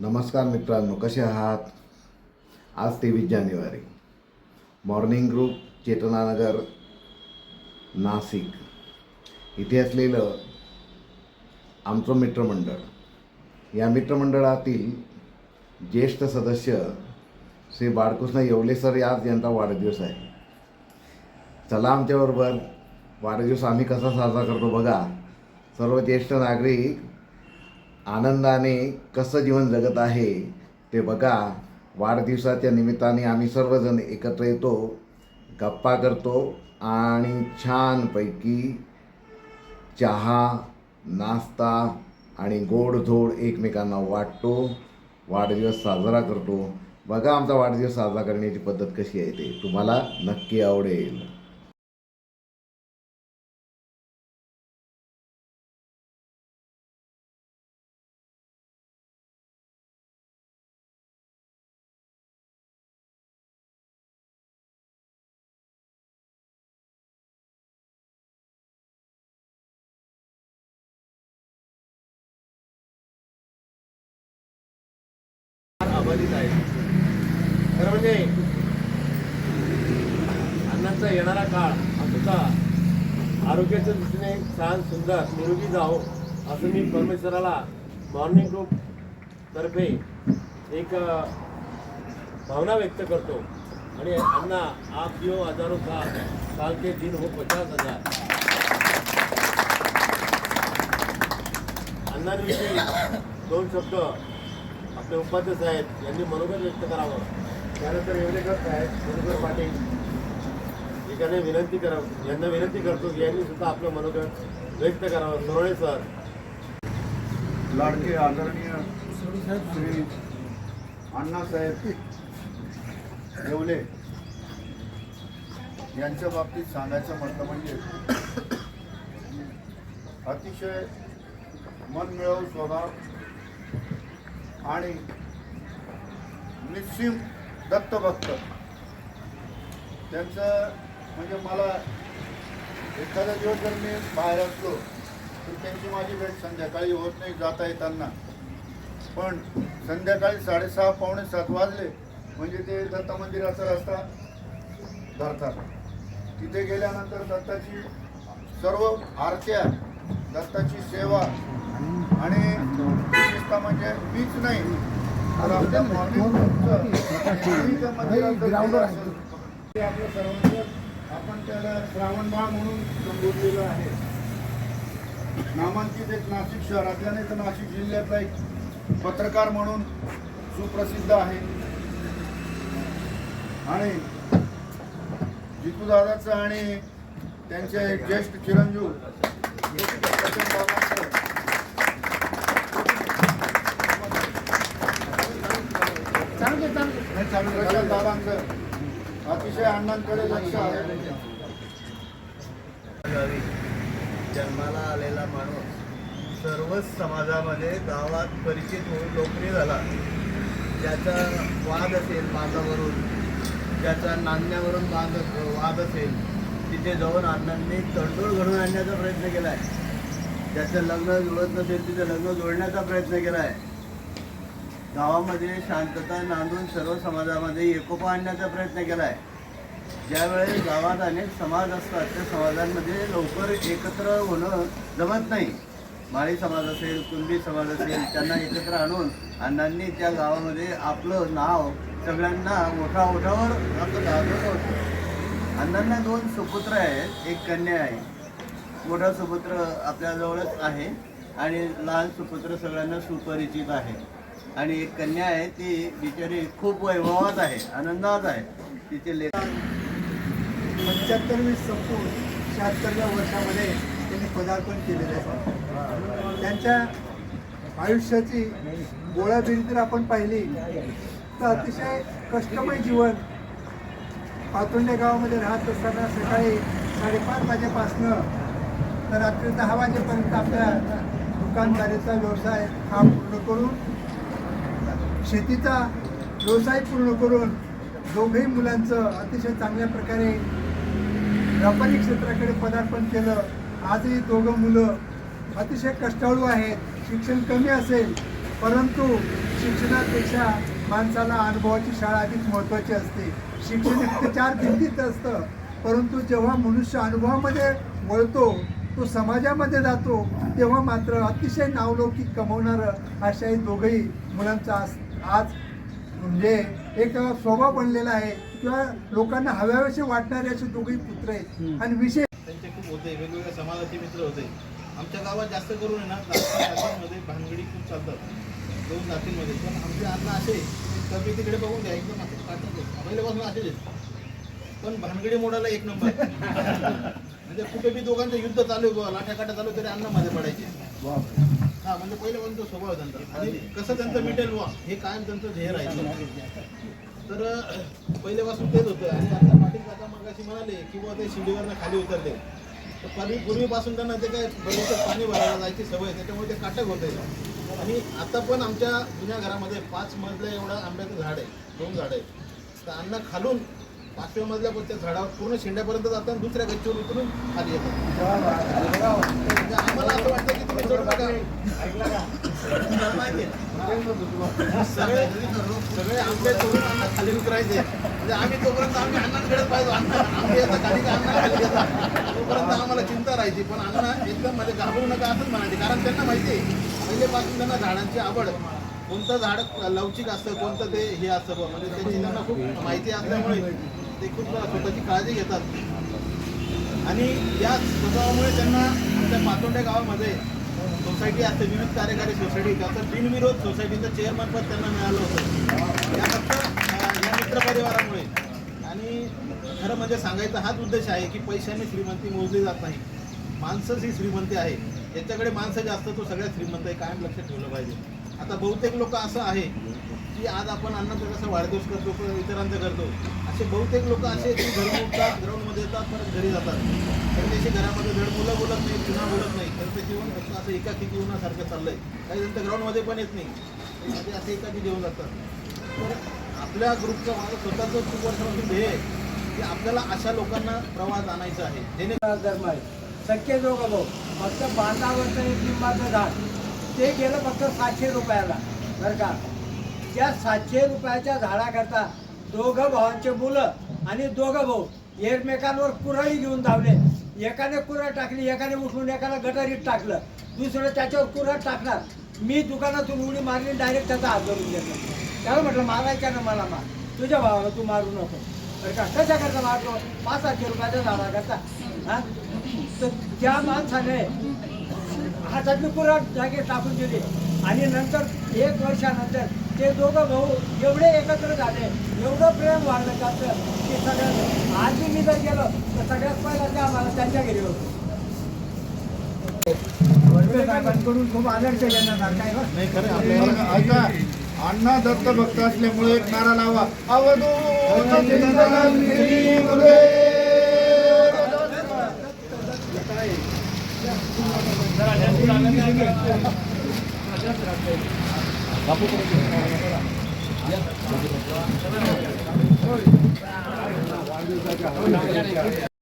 नमस्कार मित्रांनो, कसे आहात? आज 23 जानेवारी. मॉर्निंग ग्रुप चेतनानगर नाशिक इथे असलेलं आमचं मित्रमंडळ. या मित्रमंडळातील ज्येष्ठ सदस्य श्री बाळकृष्ण येवले सर आज यांचा वाढदिवस आहे. चला आमच्याबरोबर वाढदिवस आम्ही कसा साजरा करतो बघा. सर्व ज्येष्ठ नागरिक आनंदाने कसं जीवन जगत आहे ते बघा. वाढदिवसाच्या निमित्ताने आम्ही सर्वजण एकत्र येतो, गप्पा करतो आणि छानपैकी चहा, नाश्ता आणि गोडधोड एकमेकांना वाटतो, वाढदिवस साजरा करतो. बघा आमचा वाढदिवस साजरा करण्याची पद्धत कशी आहे ते तुम्हाला नक्की आवडेल. अबाधित आहे. खरं म्हणजे अण्णांचा येणारा काळ हा सुद्धा आरोग्याच्या दृष्टीने छान सुंदर निरोगी जावो असं मी परमेश्वराला मॉर्निंग ग्रुप तर्फे एक भावना व्यक्त करतो. आणि अण्णा आप जिओ हजारों साल के दिन हो 50,000. अण्णांविषयी दोन शब्द आपले उपाध्याय साहेब यांनी मनोगत व्यक्त करावं. त्यानंतर येवलेकर साहेब, मनोहर पाटील यांना विनंती करतो की यांनी सुद्धा आपलं मनोगत व्यक्त करावं. सोनवणे सर. लाडके आदरणीय श्री अण्णासाहेब येवले यांच्या बाबतीत सांगायचं म्हटलं म्हणजे अतिशय मनमिळावू स्वभाव आणि निस्सीम दत्तभक्त. त्यांचं म्हणजे मला एखादा दिवस जर मी बाहेर असलो तर त्यांची माझी भेट संध्याकाळी होत नाही जाता येताना. पण संध्याकाळी 6:30 पावणे 7 वाजले म्हणजे ते दत्त मंदिराचा रस्ता धरतात. तिथे गेल्यानंतर दत्ताची सर्व आरत्या, दत्ताची सेवा आणि विशेषतः म्हणजे मीच नाही तर आपल्या मॉर्निंग ते आपलं सर्वांचं आपण त्याला श्रावणबाळ म्हणून संबोधलेलं आहे. नामांकित एक नाशिक शहरातल्या नाही तर नाशिक जिल्ह्यातला एक पत्रकार म्हणून सुप्रसिद्ध आहे. आणि जितूदादाचं आणि त्यांचे ज्येष्ठ चिरंजीव दादांचं अतिशय अण्णांकडे लक्ष आहे. जन्माला आलेला माणूस सर्वच समाजामध्ये गावात परिचित होऊन लोकप्रिय झाला. ज्याचा वाद असेल बांधावरून, ज्याचा नाण्यावरून वाद असेल तिथे जाऊन अण्णांनी तडजोड घडवून आणण्याचा प्रयत्न केला आहे. ज्याचं लग्न जुळत नसेल तिथे लग्न जोडण्याचा प्रयत्न केला आहे. गावामध्ये शांतता नांदून सर्व समाजामध्ये एकोपा आणण्याचा प्रयत्न केला आहे. ज्यावेळेस गावात अनेक समाज असतात त्या समाजांमध्ये लवकर एकत्र होणं जमत नाही. माळी समाज असेल, कुणबी समाज असेल, त्यांना एकत्र आणून अण्णांनी त्या गावामध्ये आपलं नाव सगळ्यांना ओठावर आपलं गाजवलं होतं. अण्णांना 2 सुपुत्र आहेत, एक कन्या आहे. मोठा सुपुत्र आपल्याजवळच आहे आणि लहान सुपुत्र सगळ्यांना सुपरिचित आहे. आणि एक कन्या आहे ती बिचारी खूप वैभवात आहे, आनंदात आहे. तिचे 75वी संपून 76व्या वर्षामध्ये त्यांनी पदार्पण केलेलं आहे. त्यांच्या आयुष्याची गोळाबिरी जर आपण पाहिली तर अतिशय कष्टमय जीवन. पातुंडे गावामध्ये राहत असताना सकाळी 5:30 वाजेपासनं तर रात्री 10 वाजेपर्यंत आपल्या दुकानदारीचा व्यवसाय हा पूर्ण करून, शेतीचा व्यवसाय पूर्ण करून दोघेही मुलांचं अतिशय चांगल्या प्रकारे व्यापारी क्षेत्राकडे पदार्पण केलं. आजही दोघं मुलं अतिशय कष्टाळू आहेत. शिक्षण कमी असेल परंतु शिक्षणापेक्षा माणसाला अनुभवाची शाळा अधिक महत्त्वाची असते. शिक्षण फक्त 4 भिंतीत असतं, परंतु जेव्हा मनुष्य अनुभवामध्ये वळतो, तो समाजामध्ये जातो, तेव्हा मात्र अतिशय नावलौकिक कमवणारं अशा हे दोघंही मुलांचा आज म्हणजे एक स्वभाव बनलेला आहे किंवा लोकांना हव्यावेसे वाटणारे असे दोघंही पुत्र आहेत. आणि विशेष त्यांचे खूप होते, वेगवेगळ्या समाजाचे मित्र होते. आमच्या गावात जास्त करून आहे ना जातींमध्ये भानगडी खूप चालतात, 2 जातींमध्ये. पण आमचे अण्णा असे तब्येतीकडे बघून द्या, एकदम असं काढतात, पहिल्यापासून असेच आहेत. पण भानगडी मोडायला 1 नंबर. म्हणजे कुठे बी दोघांचं युद्ध चालू आहे, लाट्याकाट्या चालू तरी अण्णा मध्ये पडायचे. हा, म्हणजे पहिल्यापासून तो स्वभाव आहे त्यांचा. आणि कसं त्यांचं मिटेल बुवा हे कायम त्यांचं ध्येय राहायचं. तर पहिल्यापासून तेच होतं. आणि आता पाटील काका मगाशी म्हणाले की बुवा ते शिडीवरनं खाली उतरले, तर पूर्वीपासून त्यांना ते काय बरोबर पाणी भरायला जायची सवय, त्याच्यामुळे ते काटक होते. आणि आता पण आमच्या जुन्या घरामध्ये 5 मजल्या एवढं आंब्याचं झाड आहे, 2 झाडं आहेत. तर अन्न खालून 5व्या मजल्यापासून त्या झाडावर पूर्ण शेंड्यापर्यंत जातात आणि दुसऱ्या गच्चीवर उतरून खाली येतात. म्हणजे आम्हाला असं वाटतं की तुम्ही सोडू नका. माहिती आहे सगळे आंबे तोडून अन्न खाली उतरायचे. म्हणजे आम्ही तोपर्यंत आम्ही अन्नाकडे पाहिजे, आंबे येतात खाली का अन्न खाली येतात, तोपर्यंत आम्हाला चिंता राहायची. पण अण्णा एकदम म्हणजे घाबरू नका असंच म्हणायचे, कारण त्यांना माहिती आहे पहिलेपासून त्यांना झाडांची आवड. कोणतं झाड लवचिक असतं, कोणतं ते हे असतं, म्हणजे त्याची त्यांना खूप माहिती असल्यामुळे ते खूप स्वतःची काळजी घेतात. आणि या स्वभावामुळे त्यांना आमच्या पातोंड्या गावामध्ये सोसायटी असते, विविध कार्यकारी सोसायटी, त्याचं बिनविरोध सोसायटीचं चेअरमनपद त्यांना मिळालं होतं. या फक्त या मित्रपरिवारामुळे. आणि खरं म्हणजे सांगायचा हाच उद्देश आहे की पैशाने श्रीमंती मोजली जात नाही, माणसंच ही श्रीमंती आहे. ज्याच्याकडे माणसं जास्त तो सगळ्यात श्रीमंत आहे, कायम लक्षात ठेवलं पाहिजे. आता बहुतेक लोक असं आहे की आज आपण अण्णाचा कसा वाढदिवस करतो, इतरांचा करतो, असे बहुतेक लोक असे की घरून उठतात, ग्राउंडमध्ये येतात, परत घरी जातात. तर त्याची घरामध्ये धड मुलं बोलत नाही, पुन्हा बोलत नाही. त्यांचं जीवन फक्त असं एकाकी जीवनासारखं चाललंय. काही जण तर ग्राउंडमध्ये पण येत नाही, ते असे एकाकी जेवण जातात. तर आपल्या ग्रुपचं माझं स्वतःचं खूप वर्षापासून ध्येय आहे की आपल्याला अशा लोकांना प्रवाहात आणायचं आहे, जेणे धर्म आहे. सख्खे दोघं भाऊ, फक्त 15 वर्ष एक लिंबाचं झाड, ते गेलं फक्त 700 रुपयाला. बरं का, त्या 700 रुपयाच्या झाडाकरता 2 भावांचे मुलं आणि 2 भाऊ एकमेकांवर कुऱ्हाडी घेऊन धावले. एकाने कुऱ्हाड टाकली, एकाने उठून एकाला गटारीत टाकलं, दुसरं त्याच्यावर कुऱ्हाड टाकणार. मी दुकानातून उडी मारली, डायरेक्ट त्याचा हात धरून घेतला. त्याला म्हटलं मारायच्या ना मला मार, तुझ्या भावाला तू मारू नको. बरं का, कशा करता मारतो? 500-700 रुपयाच्या झाडाकरता. हां, तर त्या माणसाने हातातली कुऱ्हाड जागी टाकून दिली. आणि नंतर 1 वर्षानंतर ते 2 भाऊ एवढे एकत्र झाले, एवढं प्रेम वाढलं त्याचं की सगळ्यात आधी मी जर गेलो तर सगळ्यात पहिला ते आम्हाला त्यांच्या घरी होतो. वडवे साहेबांकडून खूप आदर्श घेणार काय बघ. नाही खरं आपल्याला ऐका, अण्णा दत्त भक्त असल्यामुळे एक नारा लावा, अवधूत चिंतन